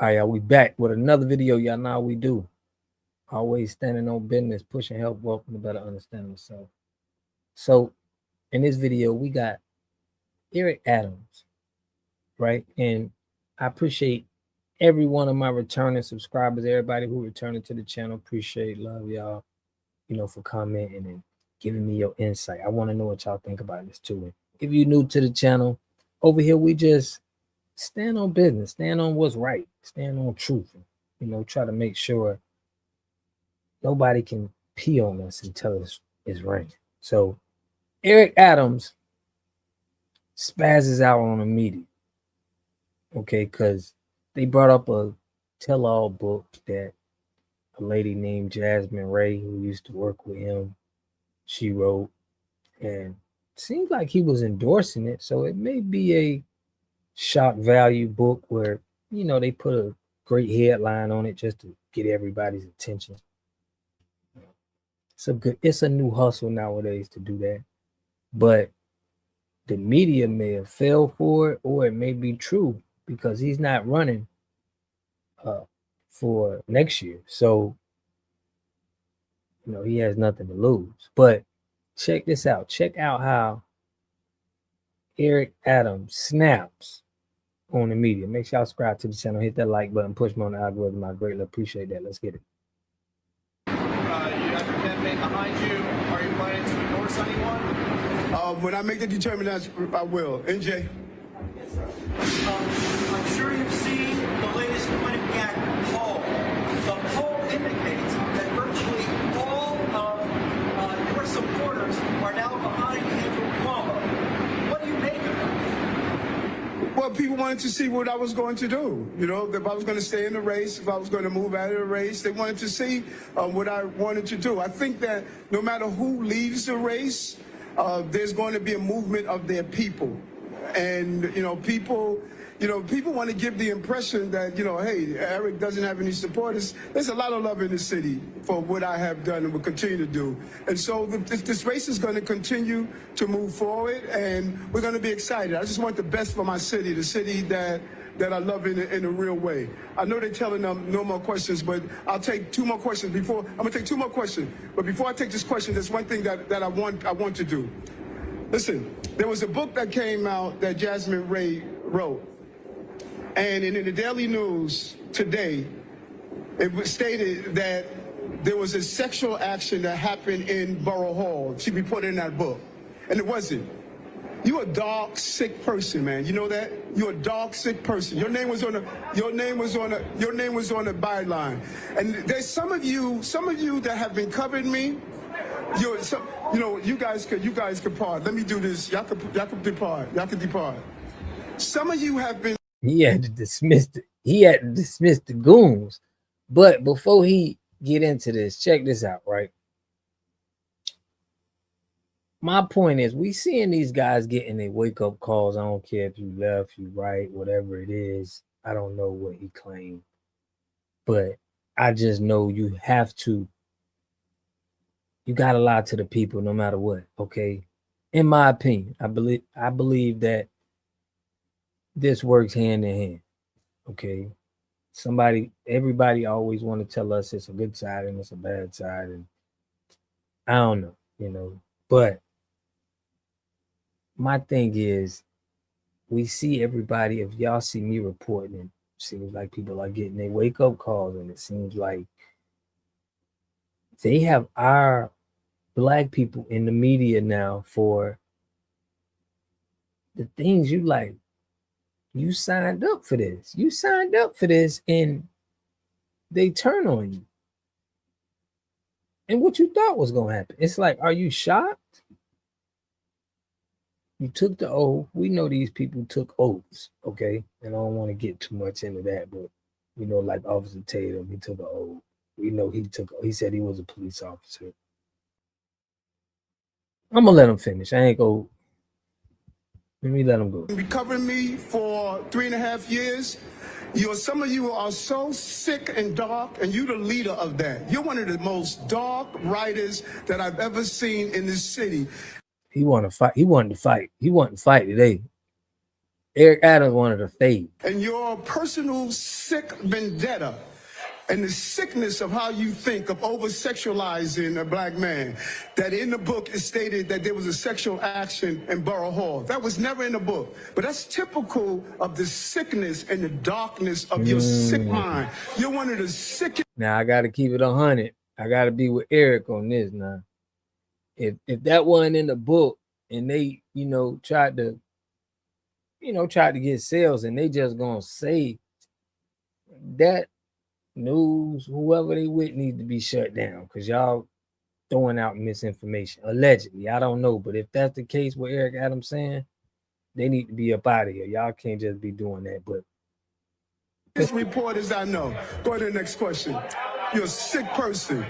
All right, y'all, we back with another video. Y'all know how we do. Always standing on business, pushing help, welcome to better understand myself. So in this video, we got Eric Adams, right? And I appreciate every one of my returning subscribers, everybody who returning to the channel. Appreciate, love y'all, for commenting and giving me your insight. I want to know what y'all think about this too. If you're new to the channel, over here we just stand on business, stand on what's right, stand on truth, try to make sure nobody can pee on us and tell us it's right. So Eric Adams spazzes out on the media, okay, because they brought up a tell-all book that a lady named Jasmine Ray, who used to work with him, she wrote, and it seems like he was endorsing it. So it may be a shock value book where, they put a great headline on it just to get everybody's attention. It's a new hustle nowadays to do that. But the media may have fell for it, or it may be true because he's not running for next year. So, he has nothing to lose. But check this out. Check out how Eric Adams snaps on the media. Make sure y'all subscribe to the channel, hit that like button, push me on the algorithm. I greatly appreciate that. Let's get it. You have your campaign behind you. Are you planning to endorse anyone? When I make the determination, I will. NJ? Yes, sir. I'm sure you've seen the latest Quinnipiac poll. The poll indicates that virtually all of your supporters are now behind Andrew Cuomo. What do you make of that? Well, people wanted to see what I was going to do. If I was going to stay in the race, if I was going to move out of the race, they wanted to see what I wanted to do. I think that no matter who leaves the race, there's going to be a movement of their people. And, people want to give the impression that, hey, Eric doesn't have any supporters. There's a lot of love in the city for what I have done and will continue to do. And so this race is going to continue to move forward, and we're going to be excited. I just want the best for my city, the city that I love in a real way. I know they're telling them no more questions, but I'll take two more questions I'm going to take two more questions. But before I take this question, there's one thing that I want to do. Listen, there was a book that came out that Jasmine Ray wrote. And in the Daily News today, it was stated that there was a sexual action that happened in Borough Hall. She reported in that book. And it wasn't. You're a dark, sick person, man. You know that? You're a dark, sick person. Your name was on the byline. And there's some of you that have been covering me. You guys could part. Let me do this. Y'all could depart. Y'all could depart. Some of you have been. He had to dismiss the goons. But before he get into this, check this out, right? My point is, we seeing these guys getting their wake-up calls. I don't care if you left, you right, whatever it is. I don't know what he claimed. But I just know you got to lie to the people no matter what, okay? In my opinion, I believe that this works hand in hand, okay? Everybody always want to tell us it's a good side and it's a bad side, and I don't know, but my thing is, we see everybody, if y'all see me reporting, it seems like people are getting their wake-up calls, and it seems like they have our Black people in the media now for the things you like. You signed up for this. You signed up for this, and they turn on you. And what you thought was going to happen. It's like, are you shocked? You took the oath. We know these people took oaths, okay? And I don't want to get too much into that, but like Officer Tatum, he took an oath. We know he said he was a police officer. I'm going to let him finish. Let me let him go. Be covering me for 3.5 years. Some of you are so sick and dark, and you're the leader of that. You're one of the most dark writers that I've ever seen in this city. He wanted to fight. He wanted to fight today. Eric Adams wanted a fade. And your personal sick vendetta and the sickness of how you think of over-sexualizing a black man, that in the book it stated that there was a sexual action in Borough Hall. That was never in the book. But that's typical of the sickness and the darkness of your sick mind. You're one of the sickest. Now I got to keep it 100. I got to be with Eric on this now. If that wasn't in the book and they, tried to get sales and they just gonna say that, news, whoever they with, need to be shut down because y'all throwing out misinformation. Allegedly, I don't know, but if that's the case with Eric Adams saying, they need to be up out of here. Y'all can't just be doing that. But this report is I know. Go to the next question. You're a sick person.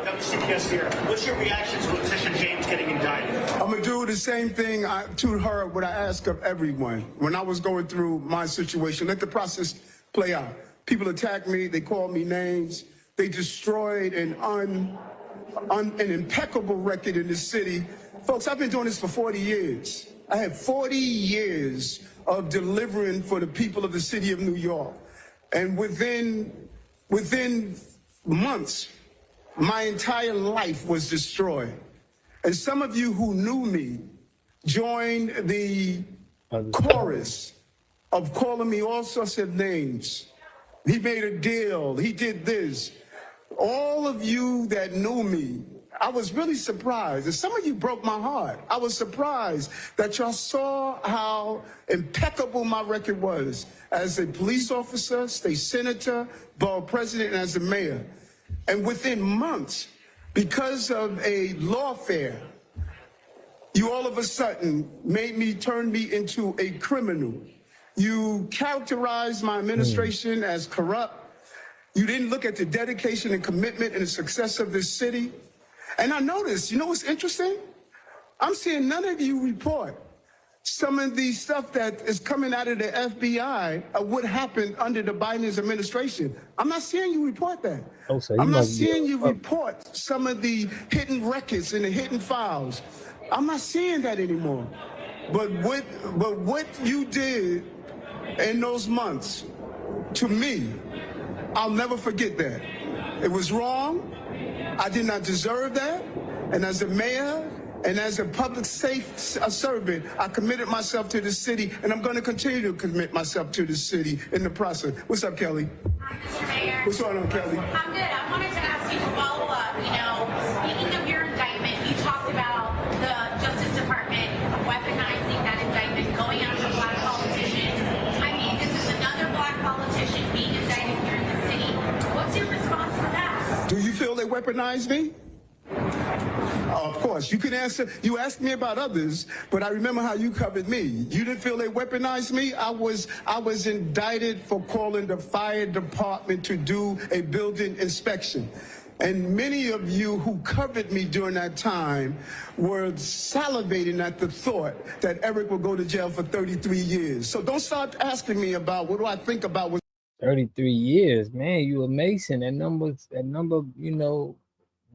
WCPS here. What's your reaction to Letitia James getting indicted? I'm gonna do the same thing to her what I ask of everyone. When I was going through my situation, let the process play out. People attacked me, they called me names, they destroyed an impeccable record in this city. Folks, I've been doing this for 40 years. I had 40 years of delivering for the people of the city of New York. And within months, my entire life was destroyed. And some of you who knew me joined the chorus of calling me all sorts of names. He made a deal, he did this. All of you that knew me, I was really surprised. And some of you broke my heart. I was surprised that y'all saw how impeccable my record was as a police officer, state senator, borough president, and as a mayor. And within months, because of a lawfare, you all of a sudden turned me into a criminal. You characterized my administration as corrupt. You didn't look at the dedication and commitment and the success of this city. And I noticed, you know what's interesting? I'm seeing none of you report some of the stuff that is coming out of the FBI of what happened under the Biden administration. I'm not seeing you report that. Oh, so I'm not seeing you report some of the hidden records and the hidden files. I'm not seeing that anymore. But what you did in those months, to me, I'll never forget that. It was wrong. I did not deserve that. And as a mayor and as a public safe servant, I committed myself to the city, and I'm going to continue to commit myself to the city in the process. What's up, Kelly? Hi, Mr. Mayor. What's going on, Kelly? I'm good. I wanted to ask you to follow up. Speaking of your indictment, you talked about the Justice Department weaponizing that indictment, going after black politicians. I mean, this is another black politician being indicted here in the city. What's your response to that? Do you feel they weaponized me? Of course, you can answer. You asked me about others, but I remember how you covered me. You didn't feel they weaponized me. I was indicted for calling the fire department to do a building inspection. And many of you who covered me during that time were salivating at the thought that Eric will go to jail for 33 years. So don't start asking me about what do I think about 33 years, man. You a Mason. That number,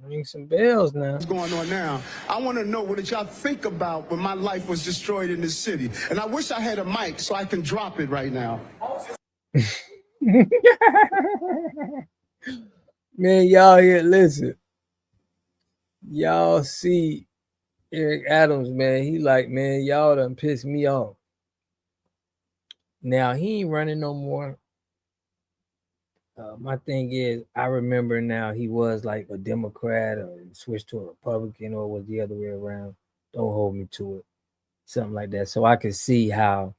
ring some bells now. What's going on now? I want to know what did y'all think about when my life was destroyed in this city. And I wish I had a mic so I can drop it right now. Man, y'all here, listen. Y'all see Eric Adams, man. He like, man, y'all done pissed me off. Now, he ain't running no more. My thing is, I remember now he was like a Democrat or switched to a Republican or was the other way around. Don't hold me to it. Something like that. So I could see how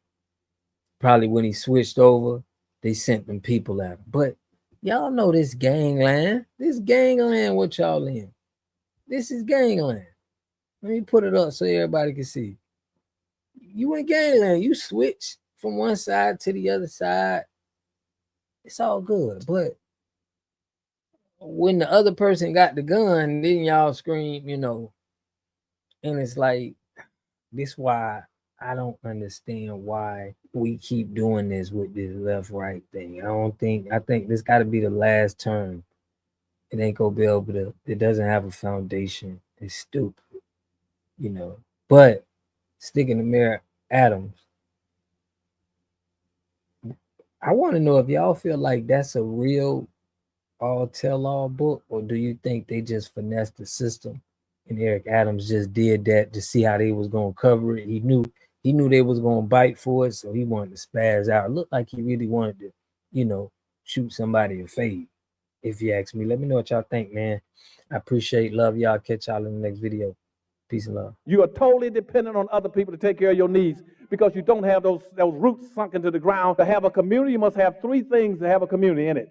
probably when he switched over, they sent them people at him. But y'all know this gangland. This gangland what y'all in. This is gangland. Let me put it up so everybody can see. You in gangland. You switch from one side to the other side. It's all good. But when the other person got the gun, then y'all scream, and it's like, this why I don't understand why we keep doing this with this left-right thing. I think this got to be the last term. It ain't gonna be able to, it doesn't have a foundation. It's stupid, But sticking the mirror, Adams. I want to know if y'all feel like that's a real all-tell-all book, or do you think they just finessed the system and Eric Adams just did that to see how they was gonna cover it? He knew they was gonna bite for it, so he wanted to spaz out. It looked like he really wanted to, shoot somebody a fade. If you ask me, let me know what y'all think, man. I appreciate, love y'all. Catch y'all in the next video. Peace and love. You are totally dependent on other people to take care of your needs because you don't have those roots sunk into the ground. To have a community, you must have three things to have a community in it.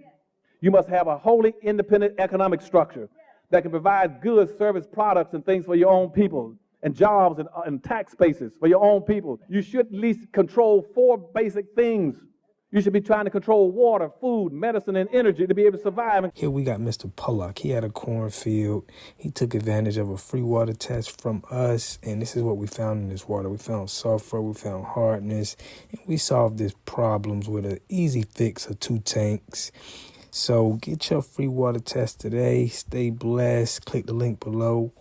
You must have a wholly independent economic structure that can provide goods, service, products, and things for your own people, and jobs and tax bases for your own people. You should at least control four basic things. You should be trying to control water, food, medicine, and energy to be able to survive. Here we got Mr. Pollock. He had a cornfield. He took advantage of a free water test from us, and this is what we found in this water. We found sulfur, we found hardness, and we solved this problems with an easy fix of 2 tanks. So get your free water test today. Stay blessed. Click the link below.